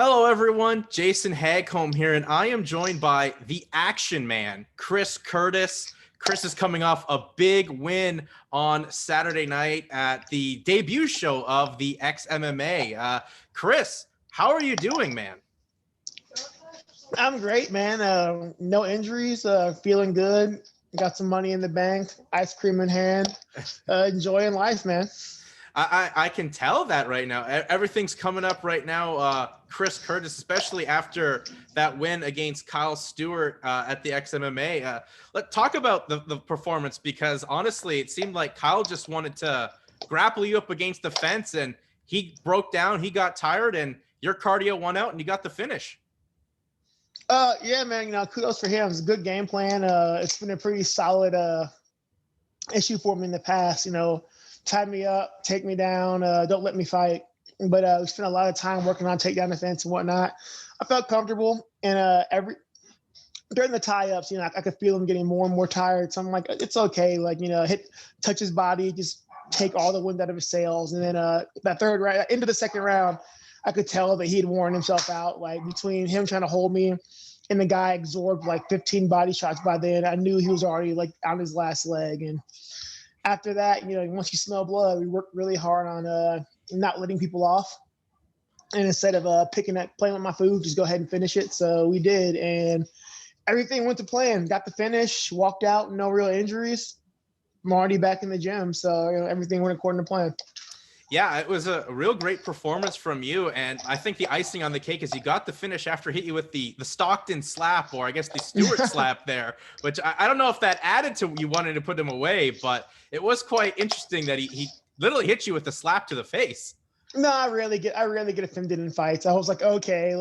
Hello, everyone. Jason Hagholm here, and I am joined by the Action Man, Chris Curtis. Chris is coming off a big win on Saturday night at the debut show of the XMMA. Chris, how are you doing, man? I'm great, man. No injuries. Feeling good. Got some money in the bank. Ice cream in hand. Enjoying life, man. I can tell that right now. Everything's coming up right now. Chris Curtis, especially after that win against Kyle Stewart at the XMMA. Let's talk about the performance, because honestly, it seemed like Kyle just wanted to grapple you up against the fence, and he broke down, he got tired, and your cardio won out, and you got the finish. Yeah, man. Kudos for him. It's a good game plan. It's been a pretty solid issue for me in the past. Tie me up, take me down, don't let me fight. But we spent a lot of time working on takedown defense and whatnot. I felt comfortable, and during the tie-ups, I could feel him getting more and more tired. So I'm like, it's okay. Like, touch his body, just take all the wind out of his sails. And then that third round, into the second round, I could tell that he had worn himself out. Like, between him trying to hold me and the guy absorbed like 15 body shots by then, I knew he was already like on his last leg. And after that, once you smell blood, we worked really hard on not letting people off. And instead of playing with my food, just go ahead and finish it. So we did, and everything went to plan. Got the finish, walked out, no real injuries. I'm already back in the gym, so everything went according to plan. Yeah, it was a real great performance from you, and I think the icing on the cake is you got the finish after hit you with the Stockton slap, or I guess the Stewart slap there, which I don't know if that added to you wanting to put him away, but it was quite interesting that he literally hit you with the slap to the face. No, I rarely get offended in fights. I was like, okay,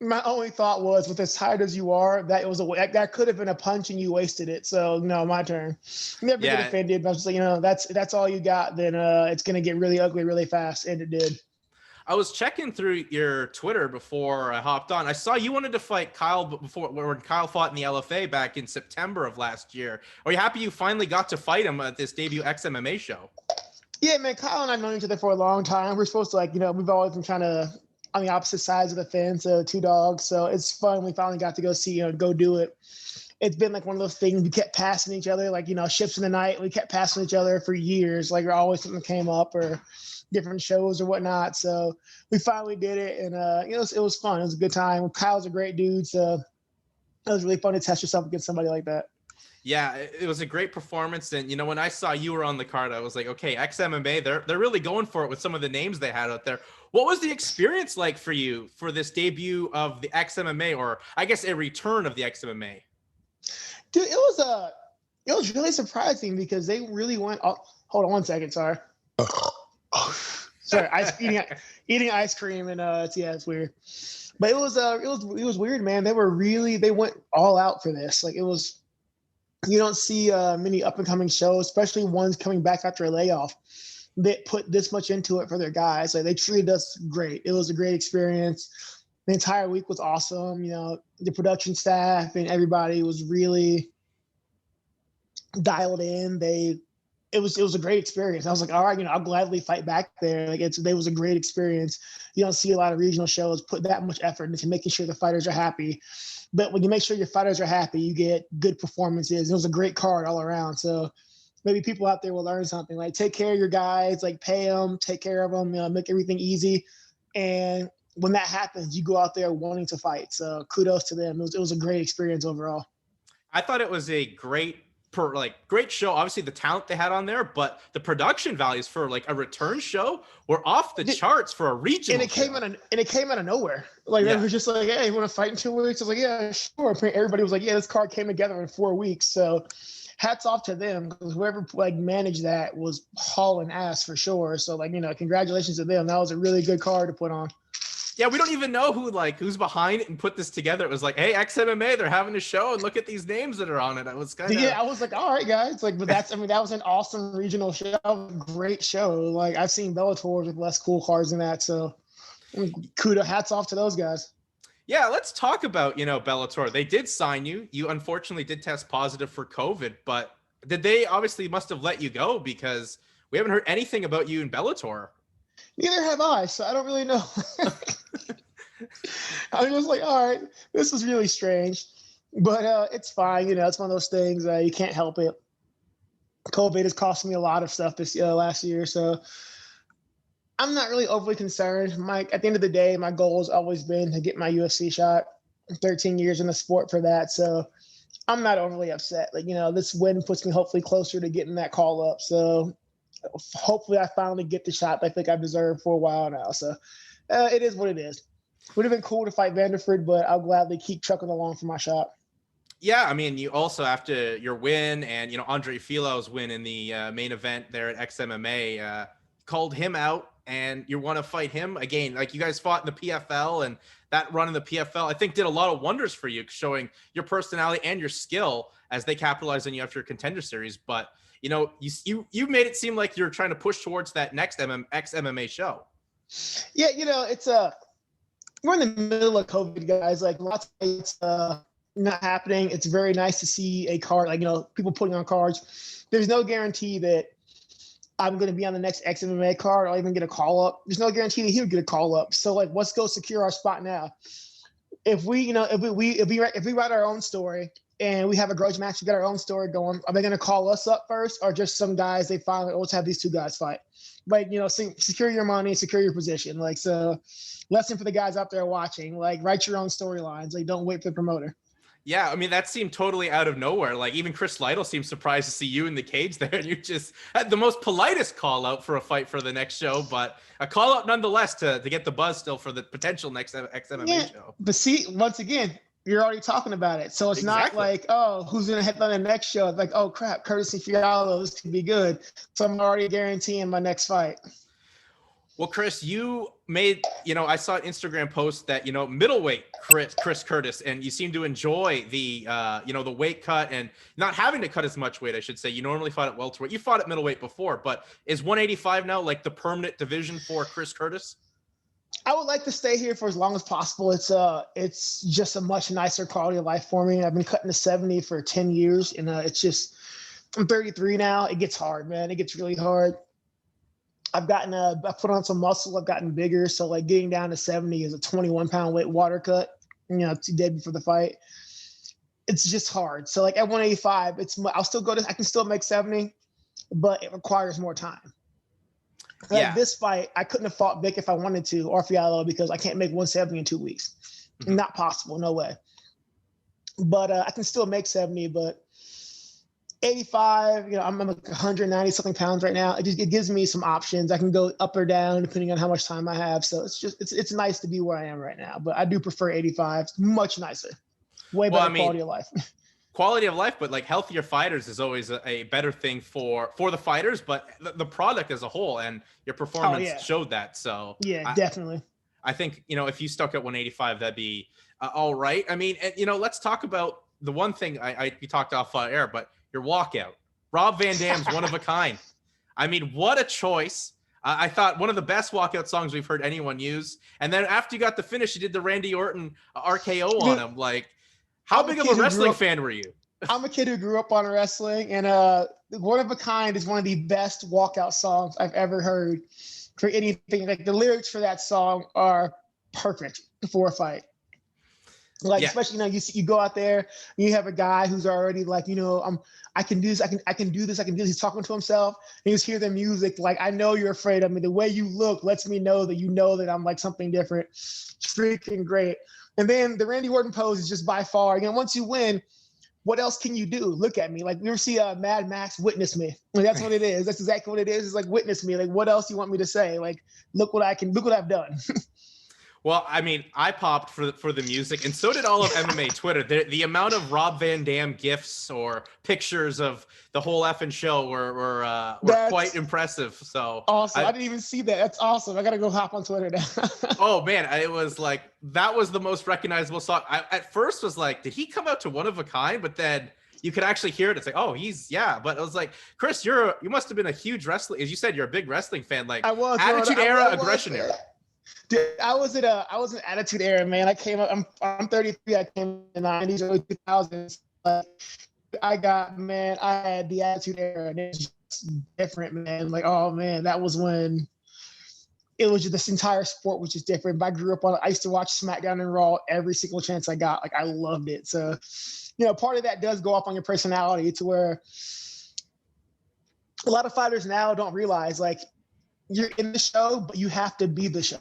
my only thought was, with as tired as you are, that could have been a punch and you wasted it. So no, my turn. Never get offended. But I was just like, that's all you got. Then it's gonna get really ugly really fast, and it did. I was checking through your Twitter before I hopped on. I saw you wanted to fight Kyle when Kyle fought in the LFA back in September of last year. Are you happy you finally got to fight him at this debut XMMA show? Yeah, man. Kyle and I've known each other for a long time. We're supposed to we've always been trying to on the opposite sides of the fence, two dogs. So it's fun. We finally got to go do it. It's been like one of those things we kept passing each other, ships in the night. We kept passing each other for years. Like, always something came up or different shows or whatnot. So we finally did it, and it was fun. It was a good time. Kyle's a great dude, so it was really fun to test yourself against somebody like that. Yeah, it was a great performance. And, when I saw you were on the card, I was like, okay, XMMA, they're really going for it with some of the names they had out there. What was the experience like for you for this debut of the XMMA, or I guess a return of the XMMA? Dude, it was really surprising because they really went. Oh, hold on one second. Sorry. Sorry, eating ice cream, and it's weird. But it was weird, man. They went all out for this. Like, it was. You don't see many up-and-coming shows, especially ones coming back after a layoff, that put this much into it for their guys. Like, they treated us great. It was a great experience. The entire week was awesome. The production staff and everybody was really dialed in. It was a great experience. I was like, all right, I'll gladly fight back there. Like, it was a great experience. You don't see a lot of regional shows put that much effort into making sure the fighters are happy. But when you make sure your fighters are happy, you get good performances. It was a great card all around. So maybe people out there will learn something. Like, take care of your guys, pay them, take care of them, make everything easy. And when that happens, you go out there wanting to fight. So kudos to them. It was a great experience overall. I thought it was a great show. Obviously the talent they had on there, but the production values for a return show were off the charts for a regional. And it came out of nowhere. It was just like, hey, you want to fight in 2 weeks? I was like, yeah, sure. Everybody was like, yeah, this card came together in 4 weeks. So hats off to them, because whoever managed that was hauling ass for sure. So congratulations to them. That was a really good card to put on. Yeah, we don't even know who's behind it and put this together. It was like, hey, XMMA, they're having a show, and look at these names that are on it. I was I was like, all right, guys. But that was an awesome regional show, great show. I've seen Bellator with less cool cards than that. So kudos, hats off to those guys. Yeah, let's talk about, Bellator. They did sign you. You unfortunately did test positive for COVID, but they obviously must have let you go, because we haven't heard anything about you in Bellator. Neither have I, so I don't really know. I was like, all right, this is really strange, but it's fine. It's one of those things. You can't help it. COVID has cost me a lot of stuff this last year, so I'm not really overly concerned. Mike, at the end of the day, my goal has always been to get my UFC shot. 13 years in the sport for that, so I'm not overly upset. This win puts me hopefully closer to getting that call up. So hopefully I finally get the shot I think I deserve for a while now. So it is what it is. Would have been cool to fight Vanderford, but I'll gladly keep trucking along for my shot. Yeah, I mean, you also, after your win and, Andre Filo's win in the main event there at XMMA, called him out, and you want to fight him again. Like, you guys fought in the PFL, and that run in the PFL, I think, did a lot of wonders for you, showing your personality and your skill as they capitalized on you after your Contender Series. But, you made it seem like you're trying to push towards that next XMMA show. Yeah, it's we're in the middle of COVID, guys. Like, lots of it's not happening. It's very nice to see a card, people putting on cards. There's no guarantee that I'm going to be on the next XMMA card or even get a call up. There's no guarantee that he'll get a call up. So let's go secure our spot now. If we write our own story and we have a grudge match, we got our own story going, are they going to call us up first, or just some guys they finally, let's have these two guys fight? Secure your money, secure your position. So lesson for the guys out there watching, write your own storylines. Don't wait for the promoter. Yeah, I mean, that seemed totally out of nowhere. Even Chris Lytle seemed surprised to see you in the cage there. And you just had the most politest call out for a fight for the next show, but a call out nonetheless to get the buzz still for the potential next XMMA show. But see, once again, you're already talking about it. So it's not like, oh, who's going to headline the next show? It's like, oh, crap, Curtis and Fiallo, this could be good. So I'm already guaranteeing my next fight. Well, Chris, you made, I saw an Instagram post that, middleweight Chris Curtis, and you seem to enjoy the, the weight cut and not having to cut as much weight, I should say. You normally fought at welterweight. You fought at middleweight before, but is 185 now the permanent division for Chris Curtis? I would like to stay here for as long as possible. It's just a much nicer quality of life for me. I've been cutting to 70 for 10 years, and I'm 33 now. It gets hard, man. It gets really hard. I put on some muscle. I've gotten bigger. So getting down to 70 is a 21-pound weight water cut, two days before the fight. It's just hard. So at 185, I can still make 70, but it requires more time. This fight, I couldn't have fought Vic if I wanted to, or Fiallo, because I can't make 170 in 2 weeks. Mm-hmm. Not possible. No way. But I can still make 70, but 85, I'm 190 something pounds right now. It gives me some options. I can go up or down depending on how much time I have. So it's nice to be where I am right now, but I do prefer 85. It's much nicer. Way better quality of life. Quality of life, but healthier fighters is always a better thing for the fighters, but the product as a whole, and your performance showed that. So yeah, definitely. I think, if you stuck at 185, that'd be all right. I mean, let's talk about the one thing we talked off air, but your walkout. Rob Van Dam's one of a kind. I mean, what a choice. I thought one of the best walkout songs we've heard anyone use. And then after you got the finish, you did the Randy Orton RKO on him. How big of a wrestling fan were you? I'm a kid who grew up on wrestling, and One of a Kind is one of the best walkout songs I've ever heard for anything. The lyrics for that song are perfect for a fight. Especially, you go out there, and you have a guy who's already I can do this, I can do this. He's talking to himself, and you just hear the music. I know you're afraid of me. The way you look lets me know that I'm something different. It's freaking great. And then the Randy Orton pose is just by far, once you win, what else can you do? Look at me. You ever see Mad Max, Witness Me? That's what it is. That's exactly what it is. It's witness me. What else you want me to say? Look what I've done. Well, I mean, I popped for the music, and so did all of MMA Twitter. The amount of Rob Van Dam gifs or pictures of the whole effing show were quite impressive. So awesome! I didn't even see that. That's awesome. I gotta go hop on Twitter now. Oh man, it was that was the most recognizable song. I at first was did he come out to One of a Kind? But then you could actually hear it. It's But it was Chris, you must have been a huge wrestling. As you said, you're a big wrestling fan. I was Attitude Era, Aggression Era. Dude, I was in Attitude Era, man. I came up. I'm 33. I came in the 90s, early 2000s. I had the Attitude Era, and it's just different, man. Oh man, that was when it was just this entire sport was just different. But I grew up on it. I used to watch SmackDown and Raw every single chance I got. Like I loved it. So, part of that does go up on your personality to where a lot of fighters now don't realize like you're in the show, but you have to be the show.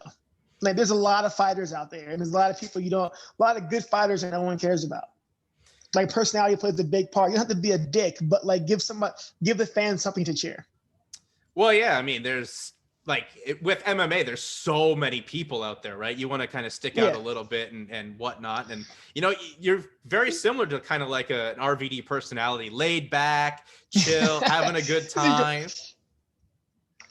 Like there's a lot of fighters out there, and there's a lot of people a lot of good fighters that no one cares about. Like personality plays a big part. You don't have to be a dick, but like give the fans something to cheer. Well, yeah, I mean, there's with MMA, there's so many people out there, right? You want to kind of stick out a little bit and whatnot. And, you're very similar to kind of like an RVD personality, laid back, chill, having a good time.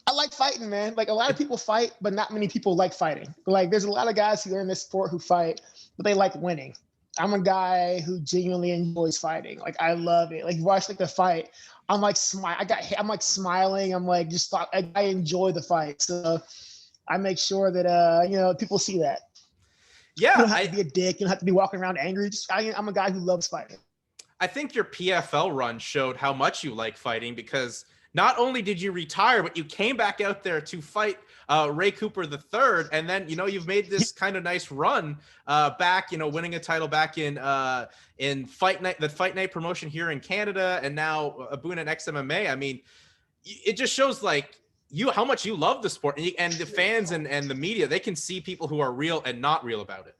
I like fighting, man. Like a lot of people fight, but not many people like fighting. Like there's a lot of guys who are in this sport who fight, but they like winning. I'm a guy who genuinely enjoys fighting. Like I love it. Like you watch like the fight, I'm like I'm like smiling. I'm like I enjoy the fight. So I make sure that people see that. Yeah, you don't have to be a dick. You don't have to be walking around angry. I'm a guy who loves fighting. I think your PFL run showed how much you like fighting, because not only did you retire, but you came back out there to fight Ray Cooper III, and then you've made this kind of nice run back, winning a title back in Fight Night, the Fight Night promotion here in Canada, and now Boone and XMMA. I mean, it just shows like how much you love the sport, and the fans and the media, they can see people who are real and not real about it.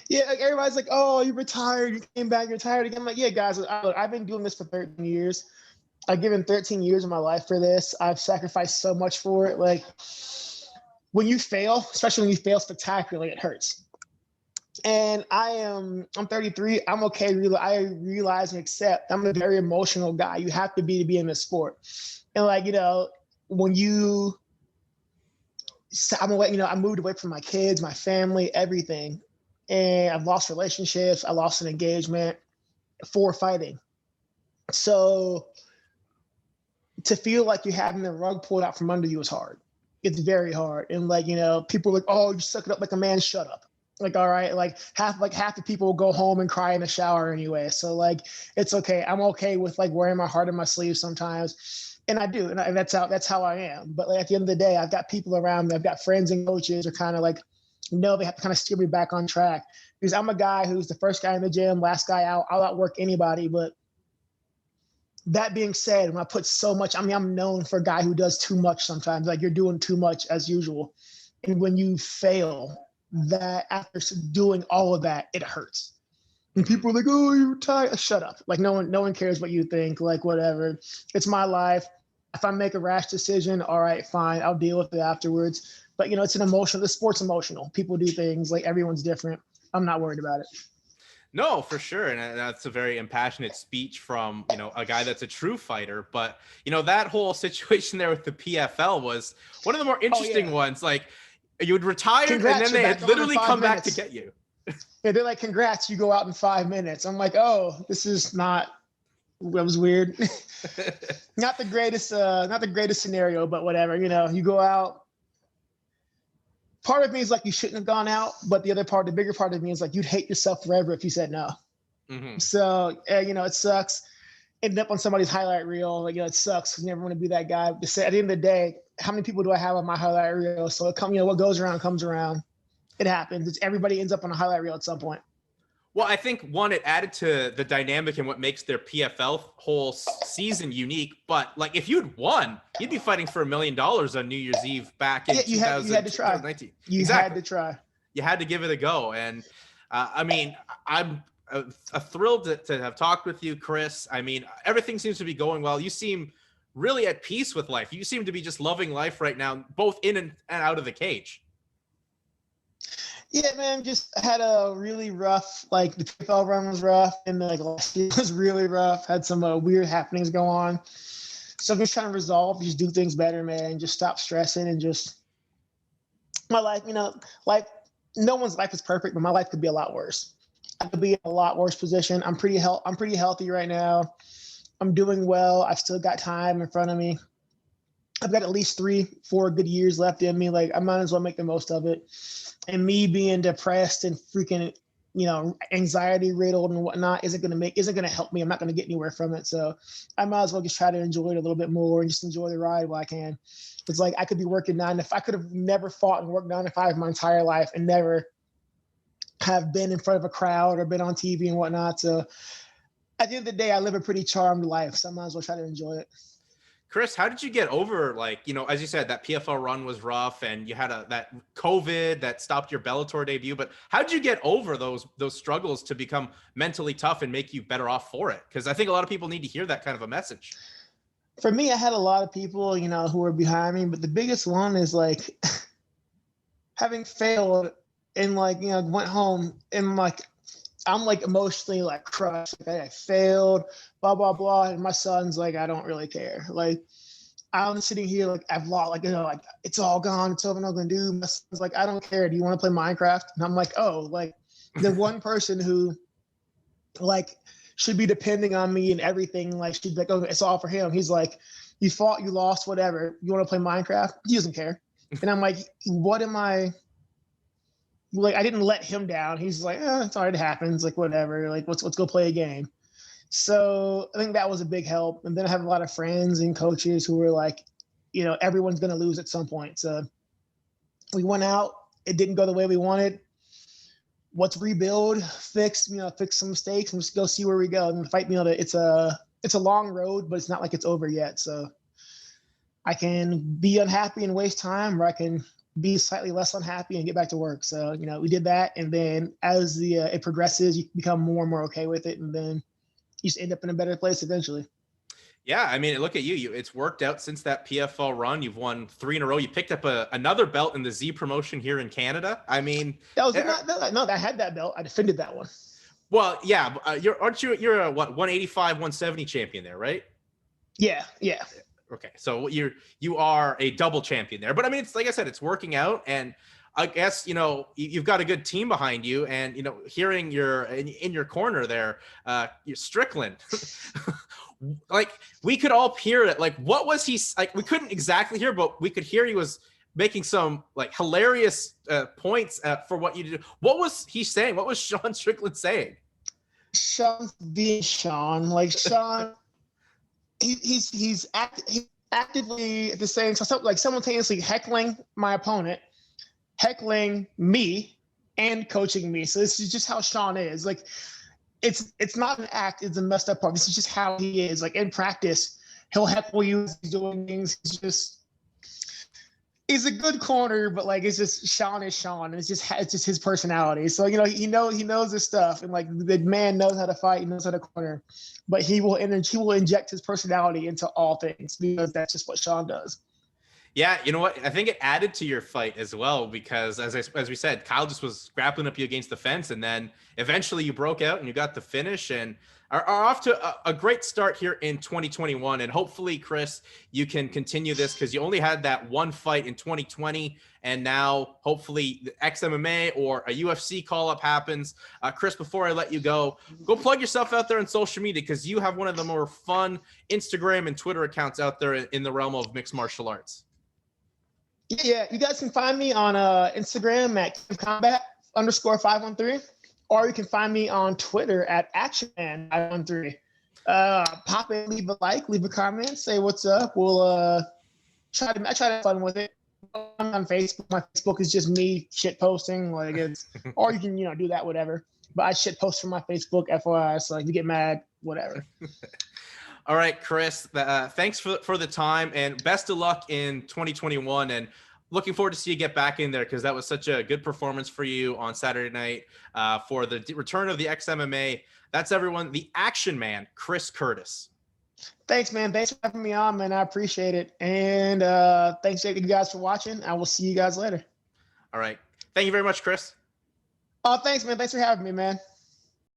Yeah, like everybody's like, "Oh, you retired, you came back, you're tired again." I'm like, yeah, guys, I've been doing this for 13 years. I've given 13 years of my life for this. I've sacrificed so much for it. Like when you fail, especially when you fail spectacularly, it hurts. And I'm 33. I'm okay. I realize and accept I'm a very emotional guy. You have to be in this sport. And like, when I moved away from my kids, my family, everything. And I've lost relationships. I lost an engagement for fighting. So to feel like you're having the rug pulled out from under you is hard. It's very hard. And like, people are like, "Oh, you suck it up like a man, shut up." Like, all right, like half the people will go home and cry in the shower anyway. So like, it's okay. I'm okay with like wearing my heart on my sleeve sometimes. And I do. And that's how I am. But like at the end of the day, I've got people around me. I've got friends and coaches who are kind of like, they have to kind of steer me back on track, because I'm a guy who's the first guy in the gym, last guy out. I'll outwork anybody. But that being said, when I put so much, I'm known for a guy who does too much sometimes. Like you're doing too much as usual. And when you fail, that after doing all of that, it hurts. And people are like, "Oh, you're retired." Shut up. Like no one cares what you think. Like whatever. It's my life. If I make a rash decision, all right, fine. I'll deal with it afterwards. But the sport's emotional. People do things, like everyone's different. I'm not worried about it. No, for sure. And that's a very impassionate speech from, a guy that's a true fighter. But, that whole situation there with the PFL was one of the more interesting ones. Like you would retire and then they had literally come back to get you. Yeah, they're like, "Congrats, you go out in 5 minutes." I'm like, "Oh, this is that was weird." Not the greatest scenario, but whatever. You go out. Part of me is like, you shouldn't have gone out, but the bigger part of me is like, you'd hate yourself forever if you said no. Mm-hmm. So, it sucks. Ended up on somebody's highlight reel. Like, it sucks. You never want to be that guy. But at the end of the day, how many people do I have on my highlight reel? So what goes around comes around. It happens. Everybody ends up on a highlight reel at some point. Well, I think it added to the dynamic and what makes their PFL whole season unique. But like, if you'd won, you'd be fighting for $1 million on New Year's Eve back in 2019. You had to try. You had to give it a go. And I'm thrilled to have talked with you, Chris. I mean, everything seems to be going well. You seem really at peace with life. You seem to be just loving life right now, both in and out of the cage. Yeah, man, just had a really rough, like the PFL run was rough, and like last year was really rough. Had some weird happenings go on. So I'm just trying to resolve, just do things better, man. Just stop stressing and just my life, no one's life is perfect, but my life could be a lot worse. I could be in a lot worse position. I'm pretty healthy right now. I'm doing well. I've still got time in front of me. I've got at least 3-4 good years left in me. Like I might as well make the most of it. And me being depressed and freaking anxiety riddled and whatnot isn't going to help me. I'm not going to get anywhere from it. So I might as well just try to enjoy it a little bit more and just enjoy the ride while I can. It's like I could be working I could have never fought and worked 9 to 5 my entire life and never have been in front of a crowd or been on TV and whatnot. So at the end of the day, I live a pretty charmed life. So I might as well try to enjoy it. Chris, how did you get over, as you said, that PFL run was rough and you had that COVID that stopped your Bellator debut, but how did you get over those struggles to become mentally tough and make you better off for it? Because I think a lot of people need to hear that kind of a message. For me, I had a lot of people, who were behind me, but the biggest one is having failed and went home and I'm emotionally crushed. I failed, blah, blah, blah. And my son's I don't really care. I'm sitting here I've lost, it's all gone. It's over. I'm not going to do. My son's I don't care. Do you want to play Minecraft? And I'm the one person who should be depending on me and everything. She'd be oh, it's all for him. He's you fought, you lost, whatever. You want to play Minecraft? He doesn't care. And I'm what am I? I didn't let him down. He's it's all right, it happens. Whatever. Let's go play a game. So I think that was a big help. And then I have a lot of friends and coaches who were everyone's going to lose at some point. So we went out. It didn't go the way we wanted. Let's rebuild, fix some mistakes and just go see where we go. And the fight it's a long road, but it's not it's over yet. So I can be unhappy and waste time, or I can be slightly less unhappy and get back to work. So, we did that. And then as it progresses, you become more and more okay with it. And then you just end up in a better place eventually. Yeah. I mean, look at you. It's worked out since that PFL run. You've won 3 in a row. You picked up another belt in the Z promotion here in Canada. I mean, that was I had that belt. I defended that one. Well, yeah. You're a 185, 170 champion there, right? Yeah. Yeah. Okay, so you are a double champion there, but I mean, it's like I said, it's working out, and I guess you've got a good team behind you, and hearing you're in your corner there, you're Strickland. We could all hear it. What was he we couldn't exactly hear, but we could hear he was making some hilarious points for what you did. What was he saying? What was Sean Strickland saying? Sean's being Sean. Sean. He's actively at the same time, simultaneously heckling my opponent, heckling me, and coaching me. So this is just how Sean is. It's not an act. It's a messed up part. This is just how he is. In practice, he'll heckle you as he's doing things. He's a good corner, but it's just Sean is Sean, and it's just his personality. So he knows his stuff, and the man knows how to fight, he knows how to corner, but he will inject his personality into all things because that's just what Sean does. Yeah, you know what? I think it added to your fight as well because, as we said, Kyle just was grappling up you against the fence, and then eventually you broke out and you got the finish and are off to a great start here in 2021. And hopefully, Chris, you can continue this because you only had that one fight in 2020, and now hopefully the XMMA or a UFC call-up happens. Chris, before I let you go plug yourself out there on social media because you have one of the more fun Instagram and Twitter accounts out there in the realm of mixed martial arts. Yeah, you guys can find me on Instagram at combat_513, or you can find me on Twitter at actionman513. Pop in, leave a like, leave a comment, say what's up. We'll try to have fun with it. I'm on Facebook. My Facebook is just me shit posting, or you can do that, whatever. But I shit post from my Facebook, FYI. So if you get mad, whatever. All right, Chris, thanks for the time and best of luck in 2021. And looking forward to see you get back in there because that was such a good performance for you on Saturday night for the return of the XMMA. That's everyone. The Action Man, Chris Curtis. Thanks, man. Thanks for having me on, man. I appreciate it. And thanks you guys for watching. I will see you guys later. All right. Thank you very much, Chris. Oh, thanks, man. Thanks for having me, man.